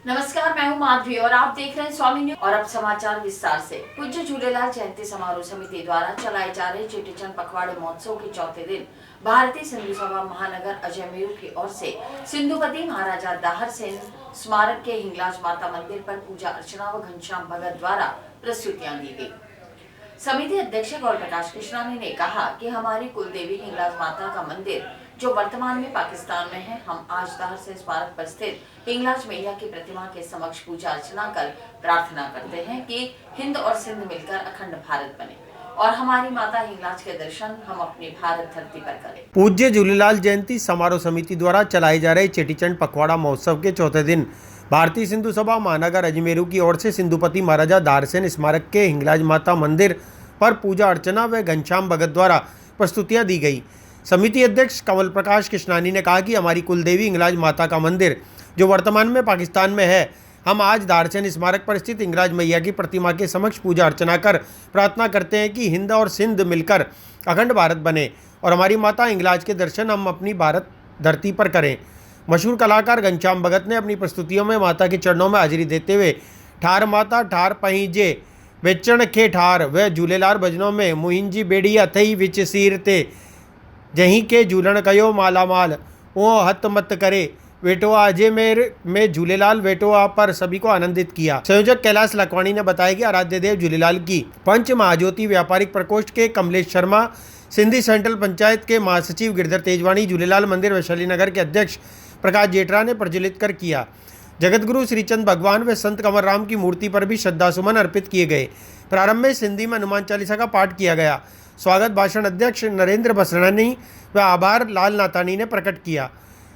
नमस्कार, मैं हूं माधवी और आप देख रहे हैं स्वामी न्यूज। और अब समाचार विस्तार से। पूज्य झूलेलाल जयंती समारोह समिति द्वारा चलाए जा रहे चेटीचंड पखवाड़े महोत्सव के चौथे दिन भारतीय सिंधु सभा महानगर अजयमेरू की ओर से सिंधुपति महाराजा दाहर सेन स्मारक के हिंगलाज माता मंदिर पर पूजा अर्चना व घनश्याम भगत द्वारा प्रस्तुतियां दी गई। समिति अध्यक्ष गौर प्रकाश कृष्णानी ने कहा कि हमारी कुलदेवी हिंगलाज माता का मंदिर जो वर्तमान में पाकिस्तान में है, हम आज दाहर सेन स्मारक पर स्थित हिंगलाज मैया की प्रतिमा के समक्ष पूजा अर्चना कर प्रार्थना करते हैं कि हिंद और सिंध मिलकर अखंड भारत बने और हमारी माता हिंगलाज के दर्शन हम अपनी भारत धरती पर करें। पूज्य झूलेलाल जयंती समारोह समिति द्वारा चलाए जा रहे चेटीचंड पखवाड़ा महोत्सव के चौथे दिन भारतीय सिंधु सभा महानगर अजमेरू की ओर से सिंधुपति महाराजा दाहरसेन स्मारक के हिंगलाज माता मंदिर पर पूजा अर्चना व घनश्याम भगत द्वारा प्रस्तुतियां दी गई। समिति अध्यक्ष कमल प्रकाश कृष्णानी ने कहा कि हमारी कुलदेवी हिंगलाज माता का मंदिर जो वर्तमान में पाकिस्तान में है, हम आज दाहरसेन स्मारक पर स्थित हिंगलाज मैया की प्रतिमा के समक्ष पूजा अर्चना कर प्रार्थना करते हैं कि हिंद और सिंध मिलकर अखंड भारत बने और हमारी माता हिंगलाज के दर्शन हम अपनी भारत धरती पर करें। मशहूर कलाकार घनश्याम भगत ने अपनी प्रस्तुतियों में माता के चरणों में हाजिरी देते हुए ठार माता ठार पहिजे वेचण खे ठार व झूलेलाल भजनों में मुहिंजी बेड़ी अथई विच सीर ते जहीं के झूलन कयो माला माल वो हत मत करे वेटोआ अजय में झूलेलाल वेटोआ पर सभी को आनंदित किया। संयोजक कैलाश लखवाणी ने बताया कि आराध्य देव झूलेलाल की पंच महाज्योति व्यापारिक प्रकोष्ठ के कमलेश शर्मा, सिंधी सेंट्रल पंचायत के महासचिव गिरधर तेजवानी, झूलेलाल मंदिर वैशाली नगर के अध्यक्ष प्रकाश जेठरा ने प्रज्वलित कर किया। जगतगुरु श्रीचंद भगवान व संत कंवर राम की मूर्ति पर भी श्रद्धासुमन अर्पित किए गए। प्रारंभ में सिंधी में हनुमान चालीसा का पाठ किया गया। स्वागत भाषण अध्यक्ष नरेंद्र बसरानी व आभार लाल नातानी ने प्रकट किया।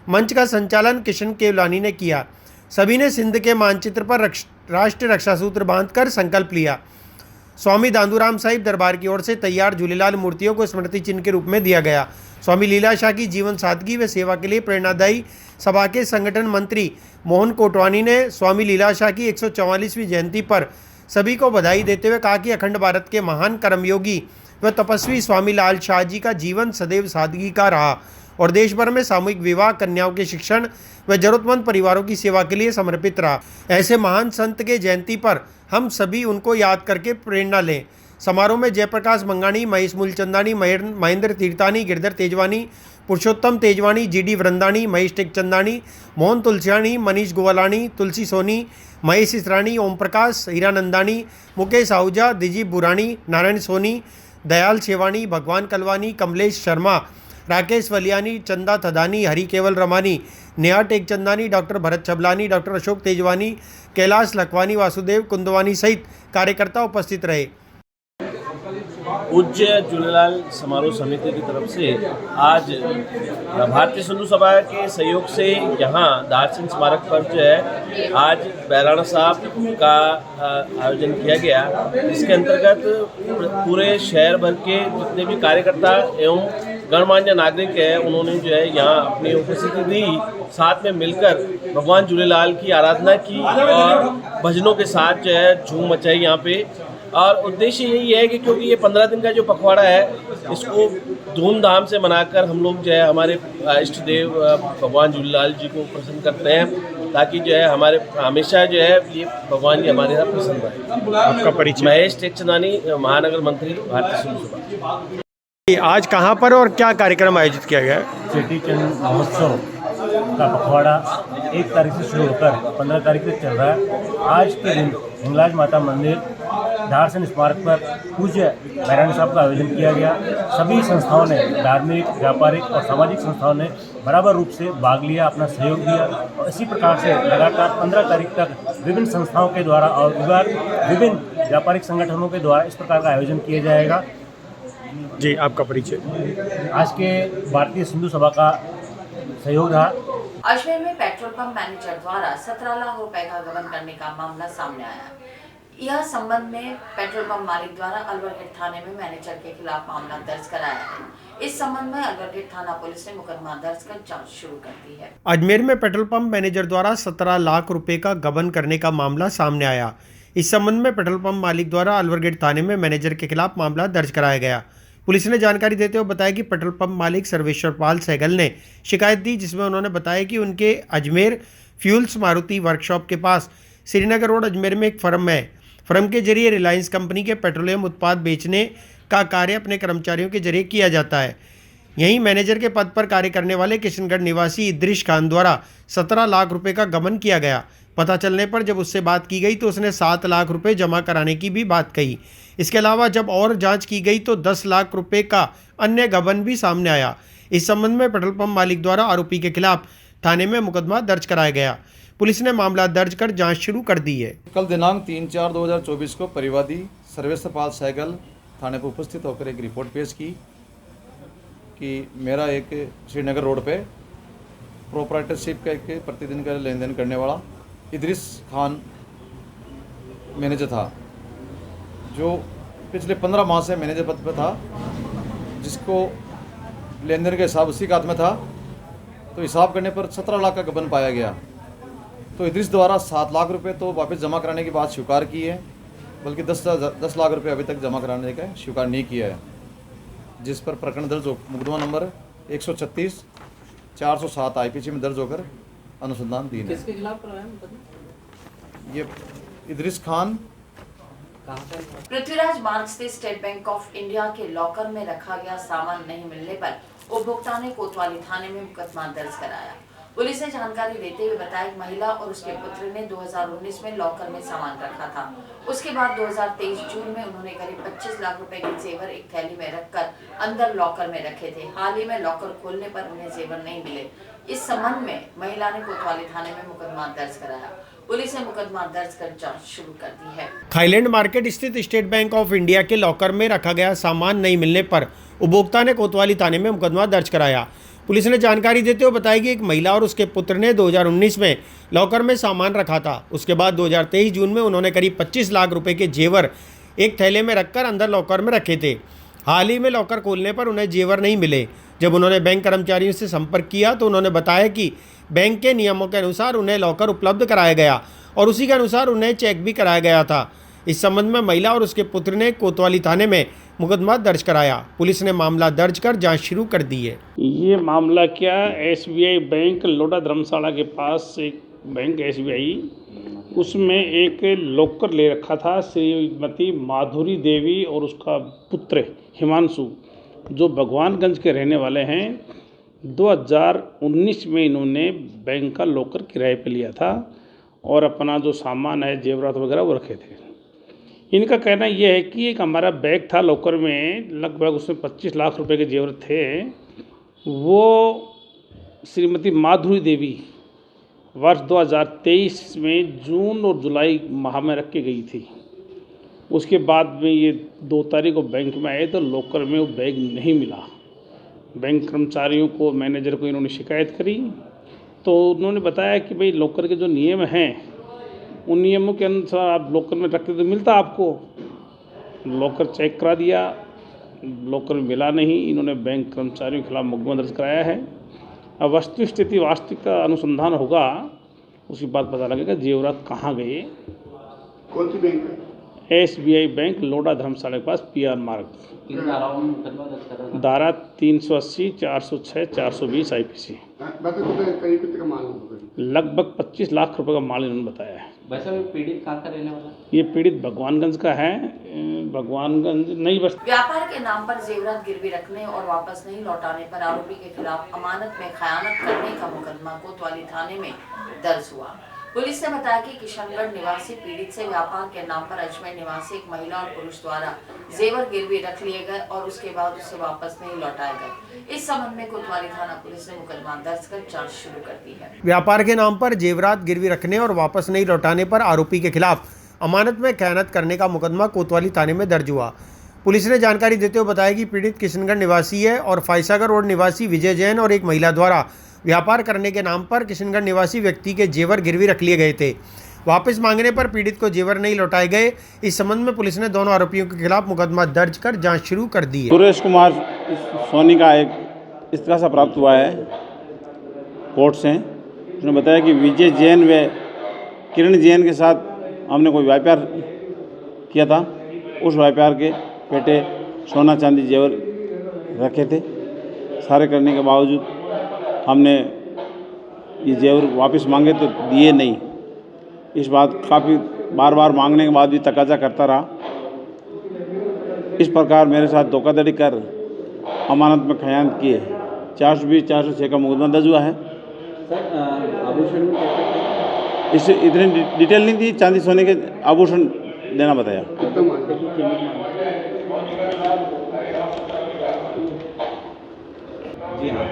मंच का संचालन किशन केवलानी ने किया। सभी ने सिंध के मानचित्र पर राष्ट्रीय रक्षा सूत्र बांधकर संकल्प लिया। स्वामी दादूराम साहिब दरबार की ओर से तैयार झूलेलाल मूर्तियों को स्मृति चिन्ह के रूप में दिया गया। स्वामी लीलाशाह की जीवन सादगी व सेवा के लिए प्रेरणादायी सभा के संगठन मंत्री मोहन कोटवानी ने स्वामी लीलाशाह की 144वीं जयंती पर सभी को बधाई देते हुए कहा कि अखंड भारत के महान कर्मयोगी व तपस्वी स्वामी लाल शाह जी का जीवन सदैव सादगी का रहा और देश भर में सामूहिक विवाह, कन्याओं के शिक्षण व जरूरतमंद परिवारों की सेवा के लिए समर्पित रहा। ऐसे महान संत के जयंती पर हम सभी उनको याद करके प्रेरणा लें। समारोह में जयप्रकाश मंगानी, महेश मूलचंदानी, महेंद्र तीर्थानी, गिरधर तेजवानी, पुरुषोत्तम तेजवानी, जीडी वृंदानी, महेश टेकचंदानी, मोहन तुलसियानी, मनीष गोवालानी, तुलसी सोनी, महेश इसरानी, ओम प्रकाश, हीरानंदानी, मुकेश आहूजा, दिजी बुरानी, नारायण सोनी, दयाल शेवानी, भगवान कलवानी, कमलेश शर्मा, राकेश वलियानी, चंदा थदानी, हरि केवल रमानी, नेहा टेकचंदानी, डॉक्टर भरत छबलानी, डॉक्टर अशोक तेजवानी, कैलाश लखवानी, वासुदेव कुंदवानी सहित कार्यकर्ता उपस्थित रहे। पूज्य झूलेलाल समारोह समिति की तरफ से आज भारतीय सिंधु सभा के सहयोग से यहाँ दाहरसेन स्मारक पर जो है आज बैराना साहब का आयोजन किया गया। इसके अंतर्गत पूरे शहर भर के जितने भी कार्यकर्ता एवं गणमान्य नागरिक है उन्होंने जो है यहाँ अपनी उपस्थिति दी, साथ में मिलकर भगवान झूलेलाल की आराधना की और भजनों के साथ जो है झूम मचाई यहाँ पे। और उद्देश्य यही है कि क्योंकि ये 15 दिन का जो पखवाड़ा है इसको धूमधाम से मनाकर हम लोग जो है हमारे इष्ट देव भगवान झूलेलाल जी को प्रसन्न करते हैं ताकि जो है हमारे हमेशा जो है ये भगवान जी हमारे साथ प्रसन्न रहे। आपका परिचय? महेश टेकचंदानी, महानगर मंत्री, भारतीय सिंधु सभा। आज कहाँ पर और क्या कार्यक्रम आयोजित किया गया? चेटीचंद महोत्सव का पखवाड़ा 1 तारीख से शुरू होकर 15 तारीख तक चल रहा है। आज के दिन हिंगलाज माता मंदिर दाहरसेन स्मारक पर पूज्य बैराना साहब का आयोजन किया गया। सभी संस्थाओं ने, धार्मिक, व्यापारिक और सामाजिक संस्थाओं ने बराबर रूप से भाग लिया, अपना सहयोग दिया और इसी प्रकार से लगातार 15 तारीख तक विभिन्न संस्थाओं के द्वारा और विभिन्न व्यापारिक संगठनों के द्वारा इस प्रकार का आयोजन किया जाएगा। जी, आपका परिचय? आज के भारतीय सिंधु सभा का सहयोग रहा। अजमेर में पेट्रोल पंप मैनेजर द्वारा 17 लाख रुपए का गबन करने का मामला सामने आया। यह संबंध में पेट्रोल पंप मालिक द्वारा अलवरगेट थाने में मैनेजर के खिलाफ मामला दर्ज कराया है। इस संबंध में अलवरगेट थाना पुलिस ने मुकदमा दर्ज कर जांच शुरू कर दी है। अजमेर में पेट्रोल पंप मैनेजर द्वारा 17 लाख रुपए का गबन करने का मामला सामने आया। इस संबंध में पेट्रोल पंप मालिक द्वारा अलवरगेट थाने में मैनेजर के खिलाफ मामला दर्ज कराया गया। पुलिस ने जानकारी देते हुए बताया कि पेट्रोल पंप मालिक सर्वेश्वर पाल सहगल ने शिकायत दी, जिसमें उन्होंने बताया कि उनके अजमेर फ्यूल्स मारुति वर्कशॉप के पास श्रीनगर रोड अजमेर में एक फर्म है। फर्म के जरिए रिलायंस कंपनी के पेट्रोलियम उत्पाद बेचने का कार्य अपने कर्मचारियों के जरिए किया जाता है। यहीं मैनेजर के पद पर कार्य करने वाले किशनगढ़ निवासी इद्रिश खान द्वारा 17 लाख रुपए का गबन किया गया। पता चलने पर जब उससे बात की गई तो उसने 7 लाख रुपए जमा कराने की भी बात कही। इसके अलावा जब और जांच की गई तो 10 लाख रुपए का अन्य गबन भी सामने आया। इस संबंध में पेट्रोल पंप मालिक द्वारा आरोपी के खिलाफ थाने में मुकदमा दर्ज कराया गया। पुलिस ने मामला दर्ज कर जांच शुरू कर दी है। कल दिनांक 3/4/2024 को परिवादी सर्वेश्वरपाल सहगल थाने पर उपस्थित होकर एक रिपोर्ट पेश की कि मेरा एक श्रीनगर रोड पे प्रोप्राइटरशिप का एक प्रतिदिन का लेन देन करने वाला इद्रिस खान मैनेजर था, जो पिछले 15 माह से मैनेजर पद पर था, जिसको लेन देन का हिसाब उसी का हाथ में था। तो हिसाब करने पर 17 लाख का गबन पाया गया। तो इद्रिस द्वारा 7 लाख रुपए तो वापस जमा कराने की बात स्वीकार की है, बल्कि 10 लाख रुपए अभी तक जमा कराने का स्वीकार नहीं किया है, जिस पर प्रकरण दर्ज हो मुकदमा नंबर 136 407 IPC में दर्ज होकर अनुसंधान दी है। किसके खिलाफ करवाया मुकदमा? ये इद्रिस खान पृथ्वीराज मार्ग स्थित स्टेट बैंक ऑफ इंडिया के लॉकर में रखा गया सामान नहीं मिलने पर उपभोक्ता ने कोतवाली थाने में मुकदमा दर्ज कराया। पुलिस ने जानकारी देते हुए बताया कि महिला और उसके पुत्र ने 2019 में लॉकर में सामान रखा था। उसके बाद 2023 जून में उन्होंने करीब 25 लाख रुपए के जेवर एक थैली में रखकर अंदर लॉकर में रखे थे। हाल ही में लॉकर खोलने पर उन्हें जेवर नहीं मिले। इस संबंध में महिला ने कोतवाली थाने में मुकदमा दर्ज कराया। पुलिस ने मुकदमा दर्ज कर जांच शुरू कर दी है। थाईलैंड मार्केट स्थित स्टेट बैंक ऑफ इंडिया के लॉकर में रखा गया सामान नहीं मिलने पर उपभोक्ता ने कोतवाली थाने में मुकदमा दर्ज कराया। पुलिस ने जानकारी देते हुए बताया कि एक महिला और उसके पुत्र ने 2019 में लॉकर में सामान रखा था। उसके बाद 2023 जून में उन्होंने करीब 25 लाख रुपए के जेवर एक थैले में रखकर अंदर लॉकर में रखे थे। हाल ही में लॉकर खोलने पर उन्हें जेवर नहीं मिले। जब उन्होंने बैंक कर्मचारियों से संपर्क किया तो उन्होंने बताया कि बैंक के नियमों के अनुसार उन्हें लॉकर उपलब्ध कराया गया और उसी के अनुसार उन्हें चेक भी कराया गया था। इस संबंध में महिला और उसके पुत्र ने कोतवाली थाने में मुकदमा दर्ज कराया। पुलिस ने मामला दर्ज कर जांच शुरू कर दी है। ये मामला क्या, SBI बैंक लोडा धर्मशाला के पास एक बैंक SBI, उसमें एक लॉकर ले रखा था श्रीमती माधुरी देवी और उसका पुत्र हिमांशु, जो भगवानगंज के रहने वाले हैं। 2019 में इन्होंने बैंक का लॉकर किराए पे लिया था और अपना जो सामान है जेवरात वगैरह वो रखे थे। इनका कहना यह है कि एक हमारा बैग था लॉकर में, लगभग उसमें 25 लाख रुपए के जेवर थे। वो श्रीमती माधुरी देवी वर्ष 2023 में जून और जुलाई माह में रख के गई थी। उसके बाद में ये 2 तारीख को बैंक में आए तो लॉकर में वो बैग नहीं मिला। बैंक कर्मचारियों को, मैनेजर को इन्होंने शिकायत करी तो उन्होंने बताया कि भाई लॉकर के जो नियम हैं उन नियमों के अनुसार आप लॉकर में रखते तो मिलता आपको। लॉकर चेक करा दिया, लॉकर में मिला नहीं। इन्होंने बैंक कर्मचारियों के खिलाफ मुकदमा दर्ज कराया है। अब वस्तु स्थिति वास्तविक का अनुसंधान होगा, उसके बाद पता लगेगा जेवरात कहाँ गए। कौन सी बैंक है? SBI बैंक लोडा धर्मशाला के पास PR मार्ग। धारा 380, 406, 420 IPC। करीब कितने का माल होगा? लगभग 25 लाख रुपए का माल इन्होंने बताया है। वैसे में पीड़ित कहाँ का रहने वाला? ये पीड़ित भगवानगंज का है। भगवानगंज नई बस्ती। व्यापार के नाम पर जेवरात गिरवी रखने और वापस नहीं लौटाने पर आरोपी के खिलाफ अमानत में खयानत करने का मुकदमा कोतवाली थाने में दर्ज हुआ। पुलिस ने बताया कि किशनगढ़ निवासी पीड़ित से व्यापार के नाम पर अजमेर निवासी एक महिला और पुरुष द्वारा जेवर गिरवी रख लिए गए और उसके बाद उसे वापस नहीं लौटाए गए। इस संबंध में कोतवाली थाना पुलिस ने मुकदमा दर्ज कर जांच शुरू कर दी है। व्यापार के नाम पर जेवरात गिरवी रखने और वापस नहीं लौटाने पर आरोपी के खिलाफ अमानत में खयानत करने का मुकदमा कोतवाली थाने में दर्ज हुआ। पुलिस ने जानकारी देते हुए बताया कि पीड़ित किशनगढ़ निवासी है और फायसागर रोड निवासी विजय जैन और एक महिला द्वारा व्यापार करने के नाम पर किशनगढ़ निवासी व्यक्ति के जेवर गिरवी रख लिए गए थे। वापस मांगने पर पीड़ित को जेवर नहीं लौटाए गए। इस संबंध में पुलिस ने दोनों आरोपियों के खिलाफ मुकदमा दर्ज कर जांच शुरू कर दी है। सुरेश कुमार सोनी का एक इस्तीफा प्राप्त हुआ है कोर्ट से। उसने बताया कि विजय जैन व किरण जैन के साथ हमने कोई व्यापार किया था। उस व्यापार के पेटे सोना चांदी जेवर रखे थे। सारे करने के बावजूद हमने ये जेवर वापस मांगे तो दिए नहीं। इस बात काफ़ी बार बार मांगने के बाद भी तकाजा करता रहा। इस प्रकार मेरे साथ धोखाधड़ी कर अमानत में खयानत किए 420-406 का मुकदमा दर्ज हुआ है। सर आभूषण में क्या इससे इतनी डिटेल नहीं दी, चांदी सोने के आभूषण देना बताया। कितना मांगा? जी हाँ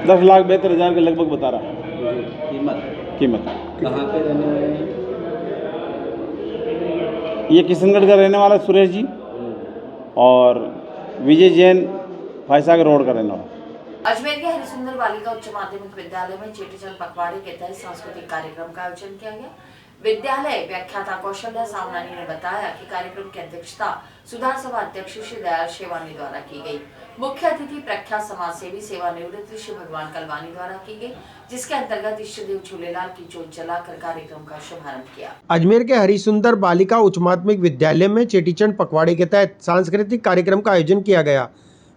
10,72,000 के लगभग बता रहा है कीमत। कहाँ पे रहने वाले हैं? ये किशनगढ़ का रहने वाला सुरेश जी और विजय जैन फायसागर रोड का रहने वाला। अजमेर के हरिसुंदर बालिका उच्च माध्यमिक विद्यालय में चेटीचंद पखवाड़े के तहत सांस्कृतिक कार्यक्रम का आयोजन किया गया। विद्यालय व्याख्याता कौशल्या सावनानी ने बताया कि कार्यक्रम की अध्यक्षता सुधार सभा अध्यक्ष श्री दयाल शेवानी द्वारा की गई। मुख्य अतिथि प्रख्यात समाज सेवी सेवानिवृत्त श्री भगवान कलवानी द्वारा की गई, जिसके अंतर्गत इष्ट देव झूलेलाल की जोत जलाकर कार्यक्रम का शुभारंभ किया। अजमेर के हरिसुंदर बालिका उच्च माध्यमिक विद्यालय में चेटीचंद पखवाड़े के तहत सांस्कृतिक कार्यक्रम का आयोजन किया गया।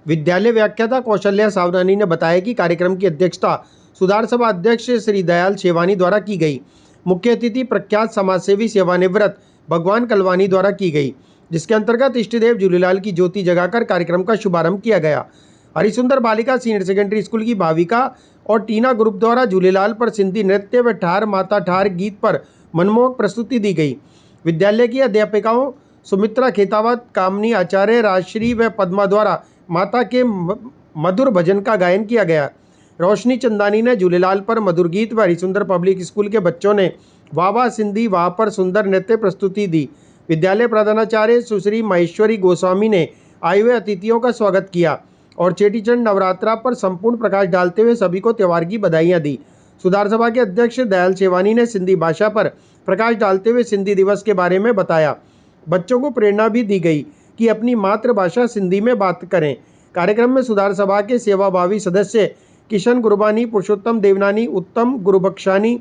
विद्यालय व्याख्याता कौशल्या सावनानी ने बताया कि कार्यक्रम की अध्यक्षता सुधार सभा अध्यक्ष श्री दयाल शेवानी द्वारा की गई। मुख्य अतिथि प्रख्यात समाजसेवी सेवानिवृत्त भगवान कलवानी द्वारा की गई, जिसके अंतर्गत इष्टदेव झूलेलाल की ज्योति जगाकर कार्यक्रम का शुभारंभ किया गया। हरिसुंदर बालिका सीनियर सेकेंडरी स्कूल की भाविका और टीना ग्रुप द्वारा झूलेलाल पर सिंधी नृत्य व ठार माता ठार गीत पर मनमोहक प्रस्तुति दी गई। विद्यालय की अध्यापिकाओं सुमित्रा खेतावत, कामनी आचार्य, राजश्री व पद्मा द्वारा माता के मधुर भजन का गायन किया गया। रोशनी चंदानी ने झूलेलाल पर मधुर गीत व हरिसुंदर पब्लिक स्कूल के बच्चों ने वाह वाह सिंधी वाह पर सुंदर नृत्य प्रस्तुति दी। विद्यालय प्रधानाचार्य सुश्री महेश्वरी गोस्वामी ने आए हुए अतिथियों का स्वागत किया और चेटीचंद नवरात्रा पर संपूर्ण प्रकाश डालते हुए सभी को त्यौहार की बधाइयाँ दी। सुधार सभा के अध्यक्ष दयाल शेवानी ने सिंधी भाषा पर प्रकाश डालते हुए सिंधी दिवस के बारे में बताया। बच्चों को प्रेरणा भी दी गई कि अपनी मातृभाषा सिंधी में बात करें। कार्यक्रम में सुधार सभा के सेवाभावी सदस्य किशन गुरबानी, पुरुषोत्तम देवनानी, उत्तम गुरुबख्शानी,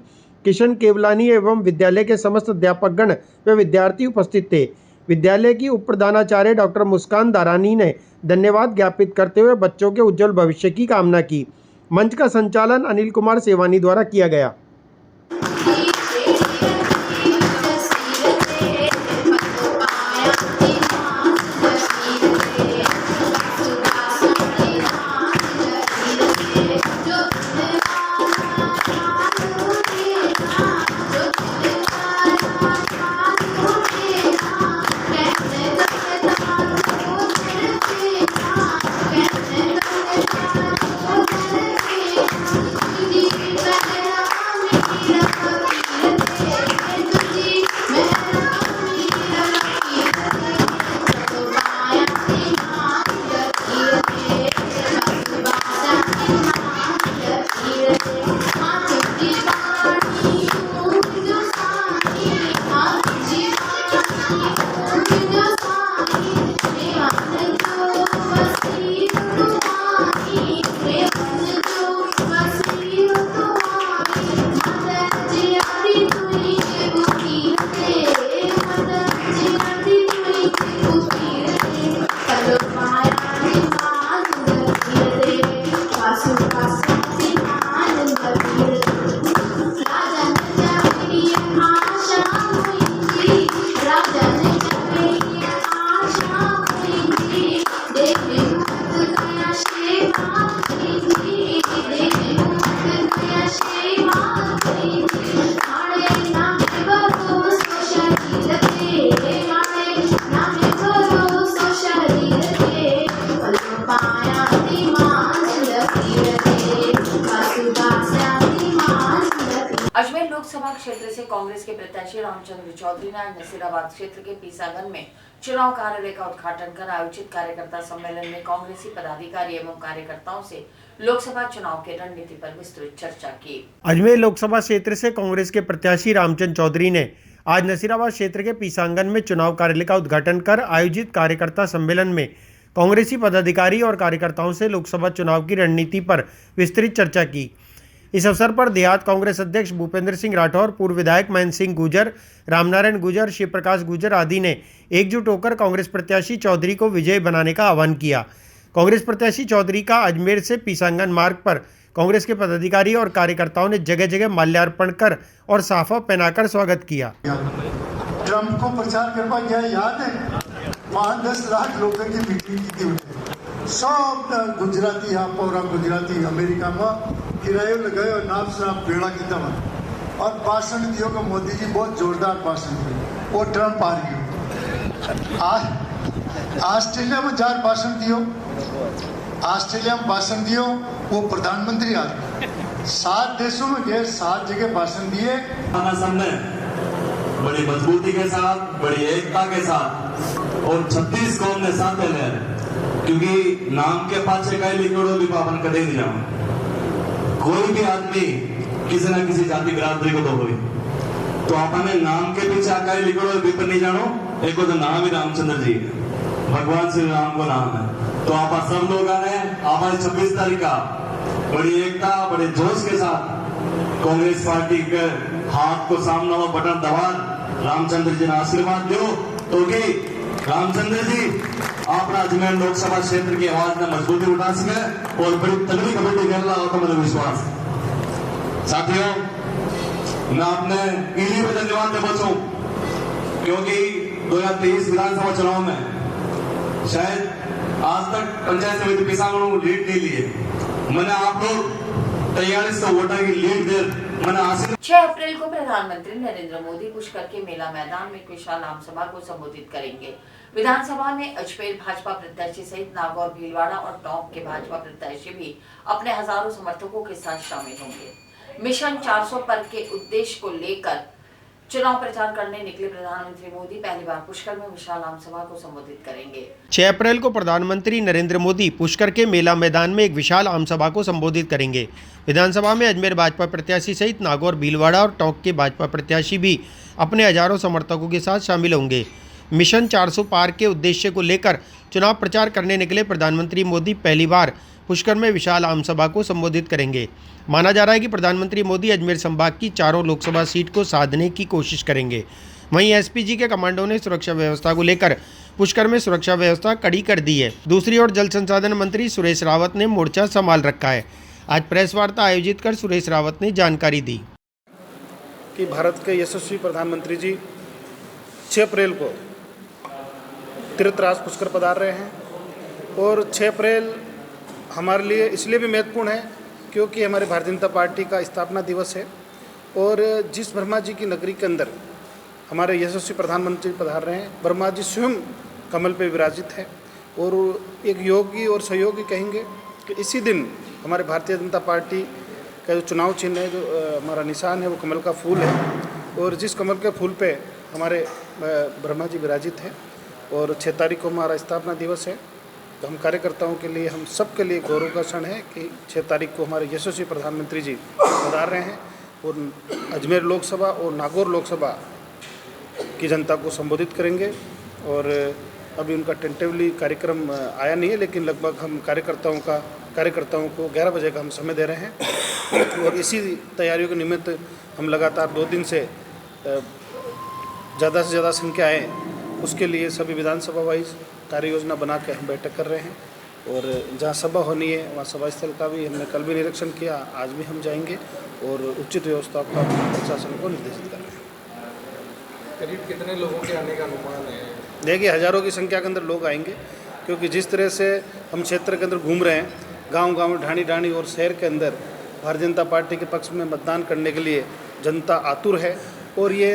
किशन केवलानी एवं विद्यालय के समस्त अध्यापकगण व विद्यार्थी उपस्थित थे। विद्यालय की उप प्रधानाचार्य डॉक्टर मुस्कान दारानी ने धन्यवाद ज्ञापित करते हुए बच्चों के उज्जवल भविष्य की कामना की। मंच का संचालन अनिल कुमार सेवानी द्वारा किया गया। अजमेर लोकसभा क्षेत्र से कांग्रेस के प्रत्याशी रामचंद्र चौधरी ने आज नसीराबाद क्षेत्र के पीसागन में चुनाव कार्यालय का उद्घाटन कर आयोजित कार्यकर्ता सम्मेलन में कांग्रेसी पदाधिकारी एवं कार्यकर्ताओं से लोकसभा चुनाव की रणनीति पर विस्तृत चर्चा की। अजमेर लोकसभा क्षेत्र से कांग्रेस के प्रत्याशी रामचंद्र चौधरी ने आज नसीराबाद क्षेत्र के पीसांगन में चुनाव कार्यालय का उद्घाटन कर आयोजित कार्यकर्ता सम्मेलन में कांग्रेसी पदाधिकारी और कार्यकर्ताओं से लोकसभा चुनाव की रणनीति पर विस्तृत चर्चा की। इस अवसर पर देहात कांग्रेस अध्यक्ष भूपेंद्र सिंह राठौर, पूर्व विधायक महेंद्र सिंह गुर्जर, रामनारायण गुर्जर, शिव प्रकाश गुर्जर आदि ने एकजुट होकर कांग्रेस प्रत्याशी चौधरी को विजयी बनाने का आह्वान किया। कांग्रेस प्रत्याशी चौधरी का अजमेर से पीसांगन मार्ग पर कांग्रेस के पदाधिकारी और कार्यकर्ताओं ने जगह जगह माल्यार्पण कर और साफा पहनाकर स्वागत किया। ट्रंप को प्रचार करवा गया, याद है? 5-10 लाख लोगों की मीटिंग की थी उन्हें। सब गुजराती, आप और गुजराती अमेरिका में किरायो लगायो, नाम शराब बेड़ा की दवा और भाषण दियो कि मोदी जी बहुत जोरदार भाषण दियो। वो ट्रंप हार गयो। ऑस्ट्रेलिया में 4 भाषण दियो, ऑस्ट्रेलिया में भाषण दियो, वो प्रधानमंत्री आ गए। 7 देशों में गए, 7 जगह भाषण दिए। सामने बड़ी मजबूती के साथ, बड़ी एकता के साथ और 36 कौम ने साथ ले, क्योंकि नाम के पाछे कई लिखोड़ो भी पावन कदे नहीं जाओ। कोई भी आदमी किसी न किसी जाति बिरादरी को तो हुई, तो आपने नाम के पीछे कई लिखोड़ो भी पर नहीं जानो। एक तो नाम ही रामचंद्र जी है, भगवान श्री राम को नाम है। तो आप सब लोग आ रहे हैं, आप 26 तारीख का बड़ी एकता, बड़े जोश के साथ कांग्रेस पार्टी के हाथ को सामने वो बटन दबा रामचंद्र जी ने आशीर्वाद दो, तो कि रामचंद्र जी अपना अजमेर लोकसभा क्षेत्र की आवाज में मजबूती उठा सके और बड़ी तगड़ी कमेटी कर रहा हो तो मुझे विश्वास। साथियों, मैं अपने इन्हीं पे धन्यवाद दे बचूं, क्योंकि 2023 विधानसभा चुनाव में शायद आज तक पंचायत समिति किसानों को लीड नहीं लिए। मैंने आप लोग 43 वोटर की लीड दे, मैंने 6 अप्रैल को प्रधानमंत्री नरेंद्र मोदी पुष्कर के मेला मैदान में एक विशाल आम सभा को संबोधित करेंगे। विधानसभा में अजमेर भाजपा प्रत्याशी सहित नागौर, भीलवाड़ा और टोंक के भाजपा प्रत्याशी भी अपने हजारों समर्थकों के साथ शामिल होंगे। मिशन 400 पर के उद्देश्य को लेकर चुनाव प्रचार करने निकले प्रधानमंत्री मोदी पहली बार पुष्कर में विशाल आम सभा को संबोधित करेंगे। 6 अप्रैल को प्रधानमंत्री नरेंद्र मोदी पुष्कर के मेला मैदान में एक विशाल आम सभा को संबोधित करेंगे। विधानसभा में अजमेर भाजपा प्रत्याशी सहित नागौर, भीलवाड़ा और टोंक के भाजपा प्रत्याशी भी अपने हजारों समर्थकों के साथ शामिल होंगे। मिशन 400 पार के उद्देश्य को लेकर चुनाव प्रचार करने निकले प्रधानमंत्री मोदी पहली बार पुष्कर में विशाल आम सभा को संबोधित करेंगे। माना जा रहा है कि प्रधानमंत्री मोदी अजमेर संभाग की चारों लोकसभा सीट को साधने की कोशिश करेंगे। वहीं एसपीजी के कमांडो ने सुरक्षा व्यवस्था को लेकर पुष्कर में सुरक्षा व्यवस्था कड़ी कर दी है। दूसरी ओर जल संसाधन मंत्री सुरेश रावत ने मोर्चा संभाल रखा है। आज प्रेस वार्ता आयोजित कर सुरेश रावत ने जानकारी दी कि भारत के यशस्वी प्रधानमंत्री जी 6 अप्रैल को तीर्थराज पुष्कर पधार रहे हैं और 6 अप्रैल हमारे लिए इसलिए भी महत्वपूर्ण है क्योंकि हमारे भारतीय जनता पार्टी का स्थापना दिवस है और जिस ब्रह्मा जी की नगरी के अंदर हमारे यशस्वी प्रधानमंत्री पधार रहे हैं, ब्रह्मा जी स्वयं कमल पे विराजित है और एक योगी और सहयोगी कहेंगे कि इसी दिन हमारे भारतीय जनता पार्टी का जो चुनाव चिन्ह है, जो हमारा निशान है, वो कमल का फूल है और जिस कमल के फूल पे हमारे ब्रह्मा जी विराजित है और 6 तारीख को हमारा स्थापना दिवस है। तो हम कार्यकर्ताओं के लिए, हम सब के लिए गौरव का क्षण है कि 6 तारीख को हमारे यशस्वी प्रधानमंत्री जी पधार रहे हैं और अजमेर लोकसभा और नागौर लोकसभा की जनता को संबोधित करेंगे। और अभी उनका टेंटेटिवली कार्यक्रम आया नहीं है, लेकिन लगभग हम कार्यकर्ताओं को 11 बजे का हम समय दे रहे हैं और इसी तैयारियों के निमित्त हम लगातार 2 दिन से ज़्यादा से ज़्यादा संख्या आए, उसके लिए सभी विधानसभा वाइज कार्य योजना बना के हम बैठक कर रहे हैं और जहाँ सभा होनी है वहाँ सभा स्थल का भी हमने कल भी निरीक्षण किया, आज भी हम जाएंगे और उचित व्यवस्था का प्रशासन को निर्देशित कर रहे हैं। करीब कितने लोगों के आने का अनुमान है? देखिए, हज़ारों की संख्या के अंदर लोग आएंगे क्योंकि जिस तरह से हम क्षेत्र के अंदर घूम रहे हैं, गांव-गांव, ढाणी और शहर के अंदर भारतीय जनता पार्टी के पक्ष में मतदान करने के लिए जनता आतुर है और ये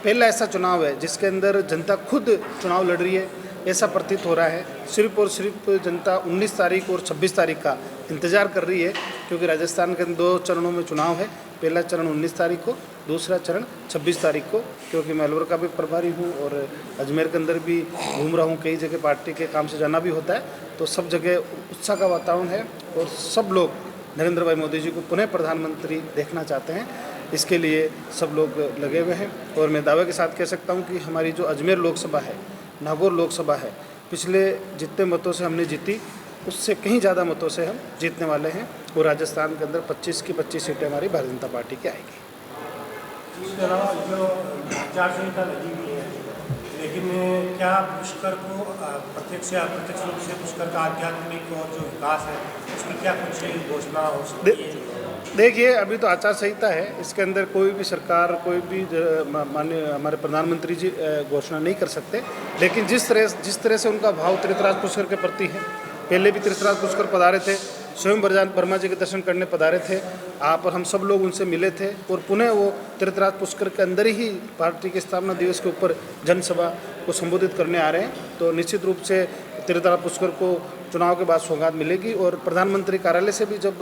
पहला ऐसा चुनाव है जिसके अंदर जनता खुद चुनाव लड़ रही है, ऐसा प्रतीत हो रहा है। सिर्फ और सिर्फ जनता 19 तारीख और 26 तारीख का इंतज़ार कर रही है क्योंकि राजस्थान के 2 चरणों में चुनाव है। पहला चरण 19 तारीख को, दूसरा चरण 26 तारीख को। क्योंकि मैं अलवर का भी प्रभारी हूँ और अजमेर के अंदर भी घूम रहा हूँ, कई जगह पार्टी के काम से जाना भी होता है, तो सब जगह उत्साह का वातावरण है और सब लोग नरेंद्र भाई मोदी जी को पुनः प्रधानमंत्री देखना चाहते हैं। इसके लिए सब लोग लगे हुए हैं और मैं दावे के साथ कह सकता हूँ कि हमारी जो अजमेर लोकसभा है, नागौर लोकसभा है, पिछले जितने मतों से हमने जीती उससे कहीं ज़्यादा मतों से हम जीतने वाले हैं और राजस्थान के अंदर 25 की 25 सीटें हमारी भारतीय जनता पार्टी की आएगी। इसके अलावा जो आचार संहिता लगी हुई है, लेकिन क्या पुष्कर को प्रत्यक्ष या अप्रत्यक्ष रूप से पुष्कर का आध्यात्मिक और जो विकास है उसकी क्या कुछ घोषणा हो सकती है? देखिए, अभी तो आचार संहिता है, इसके अंदर कोई भी सरकार, कोई भी माननीय हमारे प्रधानमंत्री जी घोषणा नहीं कर सकते। लेकिन जिस तरह से उनका भाव तीर्थराज पुष्कर के प्रति है, पहले भी तीर्थराज पुष्कर पधारे थे, स्वयं वर्मा जी के दर्शन करने पधारे थे आप, और हम सब लोग उनसे मिले थे, और पुनः वो तीर्थराज पुष्कर के अंदर ही पार्टी के स्थापना दिवस के ऊपर जनसभा को संबोधित करने आ रहे हैं। तो निश्चित रूप से तीर्थराज पुष्कर को चुनाव के बाद सौगात मिलेगी। और प्रधानमंत्री कार्यालय से भी जब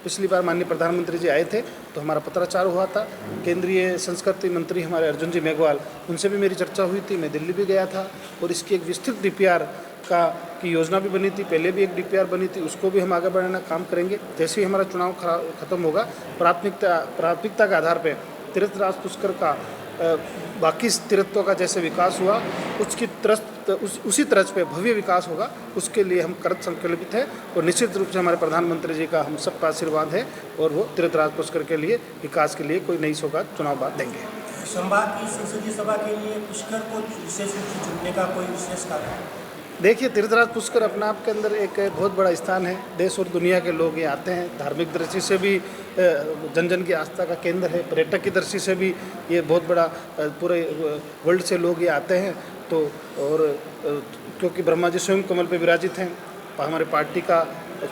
पिछली बार माननीय प्रधानमंत्री जी आए थे तो हमारा पत्राचार हुआ था, केंद्रीय संस्कृति मंत्री हमारे अर्जुन जी मेघवाल, उनसे भी मेरी चर्चा हुई थी, मैं दिल्ली भी गया था, और इसकी एक विस्तृत DPR की योजना भी बनी थी, पहले भी एक DPR बनी थी, उसको भी हम आगे बढ़ाना काम करेंगे। जैसे ही हमारा चुनाव खत्म होगा, प्राथमिकता के आधार पर तीर्थराज पुष्कर का बाकी तीर्थों का जैसे विकास हुआ उसी तरज पे भव्य विकास होगा, उसके लिए हम कृत संकल्पित हैं। और निश्चित रूप से हमारे प्रधानमंत्री जी का हम सबका आशीर्वाद है, और वो तीर्थराज पुष्कर के लिए विकास के लिए कोई नई सौगात चुनाव बाद देंगे। संभाग की संसदीय सभा के लिए पुष्कर को विशेष रूप से चुनने का कोई विशेष कारण? देखिए, तीर्थराज पुष्कर अपने आप के अंदर एक बहुत बड़ा स्थान है, देश और दुनिया के लोग ये आते हैं, धार्मिक दृष्टि से भी जन जन की आस्था का केंद्र है, पर्यटक की दृष्टि से भी ये बहुत बड़ा पूरे वर्ल्ड से लोग ये आते हैं। तो और क्योंकि ब्रह्मा जी स्वयं कमल पे विराजित हैं, हमारे पार्टी का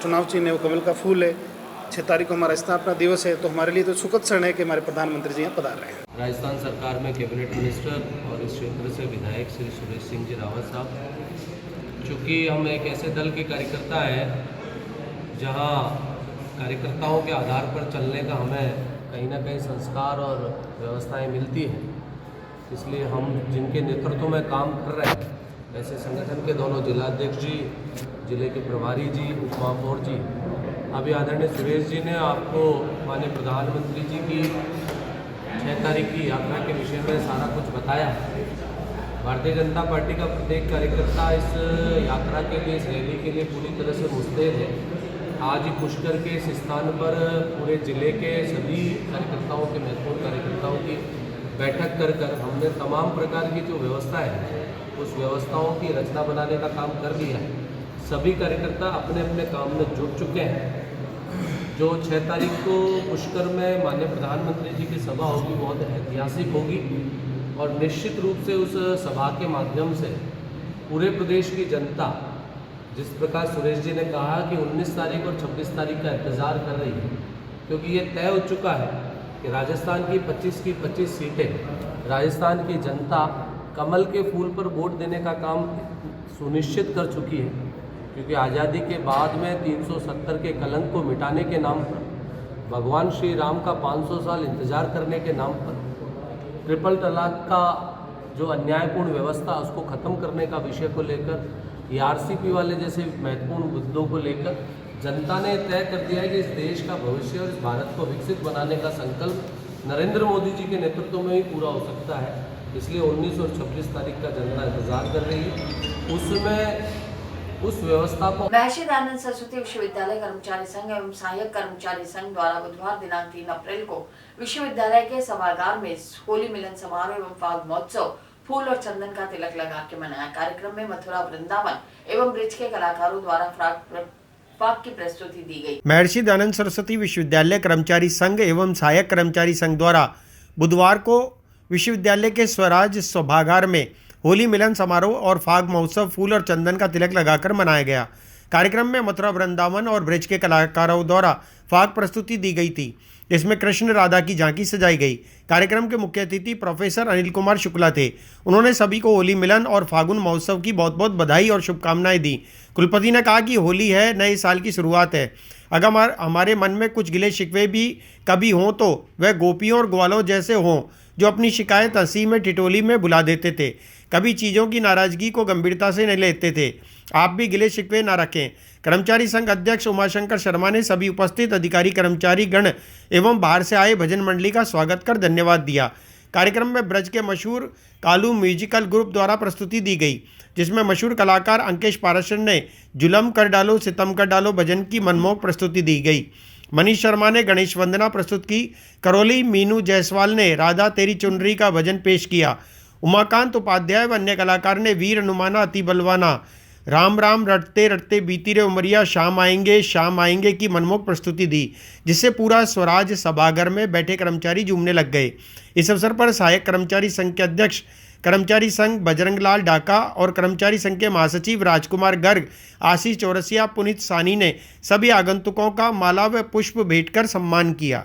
चुनाव चिन्ह है वो कमल का फूल है, 6 तारीख को हमारा स्थापना दिवस है, तो हमारे लिए तो सुखद क्षण है कि हमारे प्रधानमंत्री जी यहाँ पधार रहे हैं। राजस्थान सरकार में कैबिनेट मिनिस्टर और इस क्षेत्र से विधायक श्री सुरेश सिंह जी रावत साहब, चूँकि हम एक ऐसे दल के कार्यकर्ता हैं जहाँ कार्यकर्ताओं के आधार पर चलने का हमें कहीं ना कहीं संस्कार और व्यवस्थाएं मिलती हैं, इसलिए हम जिनके नेतृत्व में काम कर रहे हैं, ऐसे संगठन के दोनों जिलाध्यक्ष जी, जिले के प्रभारी जी, उप महापौर जी, अभी आदरणीय सुरेश जी ने आपको माननीय प्रधानमंत्री जी की 6 तारीख की यात्रा के विषय में सारा कुछ बताया। भारतीय जनता पार्टी का प्रत्येक कार्यकर्ता इस यात्रा के लिए, इस रैली के लिए पूरी तरह से मुस्तैद है। आज ही पुष्कर के इस स्थान पर पूरे जिले के सभी कार्यकर्ताओं के, महत्वपूर्ण कार्यकर्ताओं की बैठक कर हमने तमाम प्रकार की जो व्यवस्था है उस व्यवस्थाओं की रचना बनाने का काम कर दिया है। सभी कार्यकर्ता अपने अपने काम में जुट चुके हैं। जो 6 तारीख को पुष्कर में माननीय प्रधानमंत्री जी की सभा होगी बहुत ऐतिहासिक होगी, और निश्चित रूप से उस सभा के माध्यम से पूरे प्रदेश की जनता, जिस प्रकार सुरेश जी ने कहा कि 19 तारीख और 26 तारीख का इंतज़ार कर रही है, क्योंकि ये तय हो चुका है कि राजस्थान की 25 सीटें राजस्थान की जनता कमल के फूल पर वोट देने का काम सुनिश्चित कर चुकी है। क्योंकि आज़ादी के बाद में 370 के कलंक को मिटाने के नाम पर, भगवान श्री राम का 500 साल इंतज़ार करने के नाम पर, ट्रिपल तलाक का जो अन्यायपूर्ण व्यवस्था उसको ख़त्म करने का विषय को लेकर, ये RCP वाले जैसे महत्वपूर्ण मुद्दों को लेकर जनता ने तय कर दिया है कि इस देश का भविष्य और इस भारत को विकसित बनाने का संकल्प नरेंद्र मोदी जी के नेतृत्व में ही पूरा हो सकता है। इसलिए 19 और 26 तारीख का जनता इंतजार कर रही है। उसमें उस व्यवस्था को महर्षि दयानंद सरस्वती विश्वविद्यालय कर्मचारी संघ एवं सहायक कर्मचारी संघ द्वारा बुधवार दिनांक 3 अप्रैल को विश्वविद्यालय के सभागार में होली मिलन समारोह एवं फाग महोत्सव फूल और चंदन का तिलक लगा के मनाया। कार्यक्रम में मथुरा वृंदावन एवं ब्रिज के कलाकारों द्वारा फाग की प्रस्तुति दी गई। महर्षि दयानंद सरस्वती विश्वविद्यालय कर्मचारी संघ एवं सहायक कर्मचारी संघ द्वारा बुधवार को विश्वविद्यालय के स्वराज सभागार में होली मिलन समारोह और फाग महोत्सव फूल और चंदन का तिलक लगाकर मनाया गया। कार्यक्रम में मथुरा वृंदावन और ब्रिज के कलाकारों द्वारा फाग प्रस्तुति दी गई थी, जिसमें कृष्ण राधा की झांकी सजाई गई। कार्यक्रम के मुख्य अतिथि प्रोफेसर अनिल कुमार शुक्ला थे। उन्होंने सभी को होली मिलन और फागुन महोत्सव की बहुत बहुत बधाई और शुभकामनाएं दी। कुलपति ने कहा कि होली है, नए साल की शुरुआत है। अगर हमारे मन में कुछ गिले शिकवे भी कभी हों तो वह गोपियों और ग्वालों जैसे हों, जो अपनी शिकायत हंसी में ठिठोली में भुला देते थे, कभी चीज़ों की नाराज़गी को गंभीरता से नहीं लेते थे। आप भी गिले शिकवे ना रखें। कर्मचारी संघ अध्यक्ष उमाशंकर शर्मा ने सभी उपस्थित अधिकारी कर्मचारी गण एवं बाहर से आए भजन मंडली का स्वागत कर धन्यवाद दिया। कार्यक्रम में ब्रज के मशहूर कालू म्यूजिकल ग्रुप द्वारा प्रस्तुति दी गई, जिसमें मशहूर कलाकार अंकेश पाराशर ने जुलम कर डालो सितम कर डालो भजन की मनमोहक प्रस्तुति दी गई। मनीष शर्मा ने गणेश वंदना प्रस्तुत की। करौली मीनू जायसवाल ने राधा तेरी चुनरी का भजन पेश किया। उमाकांत उपाध्याय व अन्य कलाकार ने वीर हनुमाना अति बलवाना, राम राम रटते रटते बीती रे उमरिया, शाम आएंगे की मनमोहक प्रस्तुति दी, जिससे पूरा स्वराज सभागार में बैठे कर्मचारी झूमने लग गए। इस अवसर पर सहायक कर्मचारी संघ के अध्यक्ष कर्मचारी संघ बजरंगलाल डाका और कर्मचारी संघ के महासचिव राजकुमार गर्ग, आशीष चौरसिया, पुनीत सानी ने सभी आगंतुकों का माला व पुष्प भेंट कर सम्मान किया।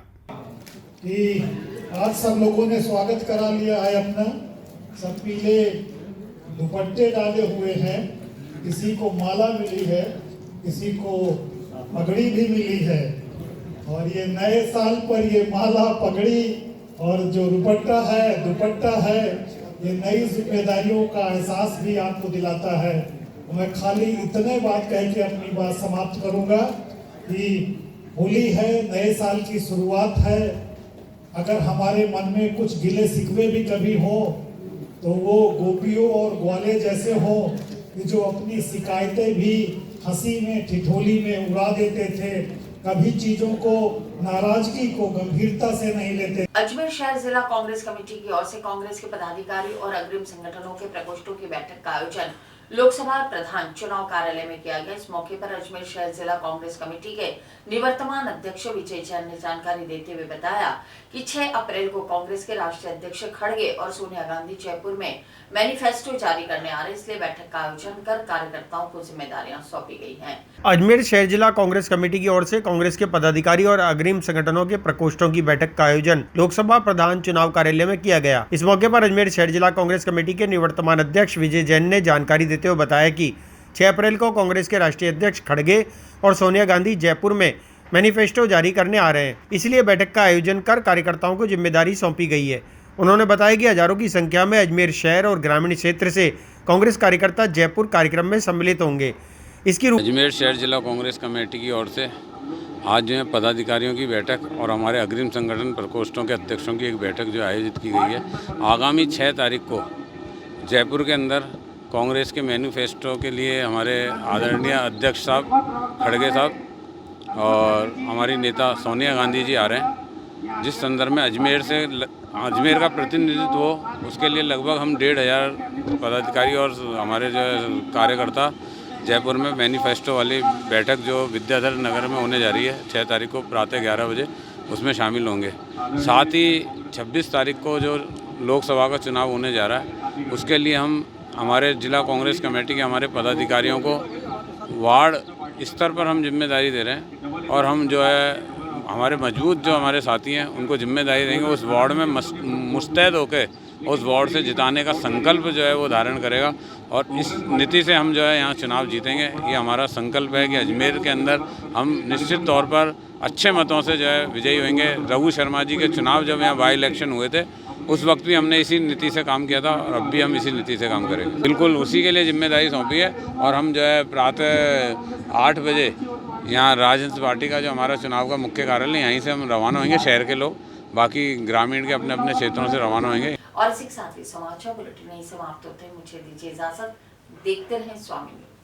आज सब लोगों ने स्वागत करा लिया है अपना, सब पीले दुपट्टे डाले हुए हैं, किसी को माला मिली है, किसी को पगड़ी भी मिली है। और ये नए साल पर ये माला, पगड़ी और जो दुपट्टा है, ये नई जिम्मेदारियों का एहसास भी आपको दिलाता है। मैं खाली इतने बात कह के अपनी बात समाप्त करूंगा कि होली है, नए साल की शुरुआत है। अगर हमारे मन में कुछ गिले शिकवे भी कभी हो तो वो गोपियों और ग्वाले जैसे हो कि जो अपनी शिकायतें भी हंसी में, ठिठोली में उड़ा देते थे, कभी चीजों को, नाराजगी को गंभीरता से नहीं लेते। अजमेर शहर जिला कांग्रेस कमेटी की ओर से कांग्रेस के पदाधिकारी और अग्रिम संगठनों के प्रकोष्ठों की बैठक का आयोजन लोकसभा प्रधान चुनाव कार्यालय में किया गया। इस मौके पर अजमेर शहर जिला कांग्रेस कमेटी के निवर्तमान अध्यक्ष विजय जैन ने जानकारी देते हुए बताया कि 6 अप्रैल को कांग्रेस के राष्ट्रीय अध्यक्ष खड़गे और सोनिया गांधी जयपुर में मैनिफेस्टो जारी करने आ रहे, इसलिए बैठक का आयोजन कर कार्यकर्ताओं को जिम्मेदारियां सौंपी गई हैं। अजमेर शहर जिला कांग्रेस कमेटी की ओर से कांग्रेस के पदाधिकारी और अग्रिम संगठनों के प्रकोष्ठों की बैठक का आयोजन लोकसभा प्रधान चुनाव कार्यालय में किया गया। इस मौके पर अजमेर शहर जिला कांग्रेस कमेटी के निवर्तमान अध्यक्ष विजय जैन ने जानकारी देते हुए बताया कि 6 अप्रैल को कांग्रेस के राष्ट्रीय अध्यक्ष खड़गे और सोनिया गांधी जयपुर में मैनिफेस्टो जारी करने आ रहे हैं, इसलिए बैठक का आयोजन कर कार्यकर्ताओं को जिम्मेदारी सौंपी गई है। उन्होंने बताया कि हजारों की संख्या में अजमेर शहर और ग्रामीण क्षेत्र से कांग्रेस कार्यकर्ता जयपुर कार्यक्रम में सम्मिलित होंगे। इसकी अजमेर शहर जिला कांग्रेस कमेटी की ओर से आज जो है पदाधिकारियों की बैठक और हमारे अग्रिम संगठन प्रकोष्ठों के अध्यक्षों की एक बैठक जो आयोजित की गई है। आगामी 6 तारीख को जयपुर के अंदर कांग्रेस के मैनिफेस्टो के लिए हमारे आदरणीय अध्यक्ष साहब खड़गे साहब और हमारी नेता सोनिया गांधी जी आ रहे हैं, जिस संदर्भ में अजमेर का प्रतिनिधित्व हो, उसके लिए लगभग हम 1500 पदाधिकारी और हमारे जो कार्यकर्ता जयपुर में मैनिफेस्टो वाली बैठक जो विद्याधर नगर में होने जा रही है 6 तारीख को प्रातः 11 बजे, उसमें शामिल होंगे। साथ ही 26 तारीख को जो लोकसभा का चुनाव होने जा रहा है, उसके लिए हम हमारे जिला कांग्रेस कमेटी के हमारे पदाधिकारियों को वार्ड स्तर पर हम जिम्मेदारी दे रहे हैं और हम जो है हमारे मजबूत जो हमारे साथी हैं उनको जिम्मेदारी देंगे। उस वार्ड में मुस्तैद होकर उस वार्ड से जिताने का संकल्प जो है वो धारण करेगा और इस नीति से हम जो है यहाँ चुनाव जीतेंगे। ये हमारा संकल्प है कि अजमेर के अंदर हम निश्चित तौर पर अच्छे मतों से जो है विजयी होंगे। रघु शर्मा जी के चुनाव जब यहाँ बाई इलेक्शन हुए थे, उस वक्त भी हमने इसी नीति से काम किया था और अब भी हम इसी नीति से काम करेंगे। बिल्कुल उसी के लिए जिम्मेदारी सौंपी है और हम जो है प्रातः 8 बजे यहाँ राजहंस पार्टी का जो हमारा चुनाव का मुख्य कार्यालय, यहीं से हम रवाना होंगे। शहर के लोग, बाकी ग्रामीण के अपने अपने क्षेत्रों से रवाना होंगे। और इसी के साथ ही समाचार बुलेटिन नहीं समाप्त होते, मुझे दीजिए इजाजत। देखते रहें स्वामी न्यूज़।